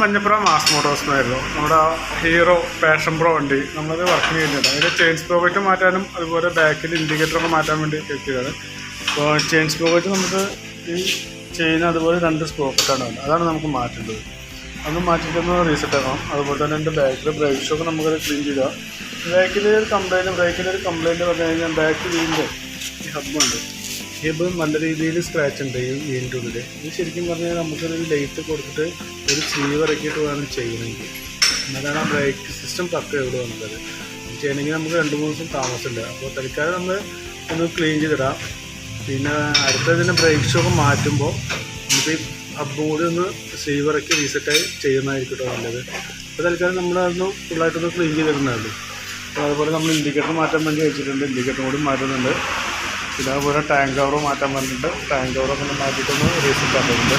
Manjappuram mass മോട്ടോഴ്സിനായിരുന്നു നമ്മുടെ hero passion pro വണ്ടി നമ്മളത് വർക്കിംഗ് ചെയ്യുന്നുണ്ട്. അതിൻ്റെ ചെയിൻ സ്പ്രോക്കറ്റ് മാറ്റാനും അതുപോലെ ബാക്കിൽ ഇൻഡിക്കേറ്ററൊക്കെ മാറ്റാൻ വേണ്ടി എത്തിയതാണ്. അപ്പോൾ ചെയിൻ സ്പ്രോക്കറ്റ് നമുക്ക് ഈ ചെയിൻ അതുപോലെ 2 സ്പ്രോക്കറ്റാണ് വേണ്ടത്. അതാണ് നമുക്ക് മാറ്റേണ്ടത്. അതൊന്ന് മാറ്റിയിട്ടൊന്ന് റീസെറ്റ് ആക്കണം. അതുപോലെ തന്നെ എൻ്റെ ബാക്കിലെ ബ്രേക്ക് ഷോക്ക് നമുക്കത് ക്ലീൻ ചെയ്യുക. ബ്രേക്കിലൊരു കംപ്ലയിൻറ്റ് പറഞ്ഞു കഴിഞ്ഞാൽ ബാക്ക് വീലിൻ്റെ ഈ ഹബ്ബുണ്ട്. ഹബ്ബ് നല്ല രീതിയിൽ സ്ക്രാച്ച് ഉണ്ട് ഈ വീലിൻ്റെ ഉള്ളിൽ. ഇത് ശരിക്കും പറഞ്ഞാൽ നമുക്കൊരു ലൈറ്റ് കൊടുത്തിട്ട് ഒരു സ്ലീവ് ഇറക്കിയിട്ട് വേണം ചെയ്യണമെങ്കിൽ. എന്നാലാണ് ആ ബ്രേക്ക് സിസ്റ്റം പക്ക എവിടെ വന്നത്. ചെയ്യണമെങ്കിൽ നമുക്ക് 2-3 ദിവസം താമസമുണ്ട്. അപ്പോൾ തൽക്കാലം നമ്മൾ ഒന്ന് ക്ലീൻ ചെയ്തിടാം. പിന്നെ അടുത്തതിൻ്റെ ബ്രേക്ക് ഷോക്ക് മാറ്റുമ്പോൾ നമുക്ക് ഈ ഹബ്ബും കൂടി ഒന്ന് സ്ലീവ് ഇറക്കി റീസെറ്റായി ചെയ്യുന്നതായിരിക്കും നല്ലത്. അപ്പോൾ തൽക്കാലം നമ്മളതൊന്ന് ഫുള്ളായിട്ടൊന്ന് ക്ലീൻ ചെയ്തിടുന്നുണ്ട്. അപ്പോൾ അതുപോലെ നമ്മൾ ഇൻഡിക്കേറ്റർ മാറ്റാൻ വേണ്ടി വെച്ചിട്ടുണ്ട്. ഇൻഡിക്കേറ്റർ കൂടി മാറ്റുന്നുണ്ട്. പിന്നെ അതുപോലെ ടാങ്ക് കവർ മാറ്റാൻ പറഞ്ഞിട്ടുണ്ട്. ടാങ്ക് കവറൊക്കെ ഒന്ന് മാറ്റിയിട്ടൊന്ന് റീസെറ്റ് ആക്കുന്നുണ്ട്.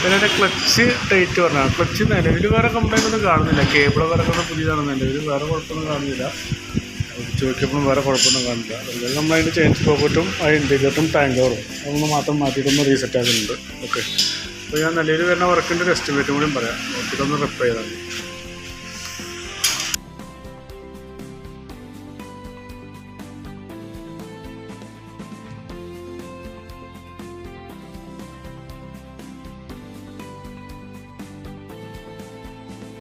പിന്നെ എൻ്റെ ക്ലച്ച് ടൈറ്റ് പറഞ്ഞാൽ ക്ലച്ച് നിലവിൽ വേറെ കംപ്ലൈൻ്റ് ഒന്നും കാണുന്നില്ല. കേബിൾ വരക്കൊന്നും പുതിയതാണ്. നിലവിൽ വേറെ കുഴപ്പമൊന്നും കാണുന്നില്ല. ചോദിക്കുമ്പോഴും വേറെ കുഴപ്പമൊന്നും കാണില്ല. അതുപോലെ നമ്മളതിൻ്റെ ചെയിൻ സ്പ്രോക്കറ്റും ആ ഇൻഡിക്കേറ്ററും ടാങ്ക് കവറും അതൊന്ന് മാത്രം മാറ്റിയിട്ടൊന്ന് റീസെറ്റ് ആക്കുന്നുണ്ട്. ഓക്കെ. അപ്പോൾ ഞാൻ നിലവിൽ വരുന്ന വർക്കിൻ്റെ ഒരു എസ്റ്റിമേറ്റും കൂടിയും പറയാം. നോക്കിയിട്ടൊന്ന് റിപ്ലൈ ചെയ്താൽ മതി.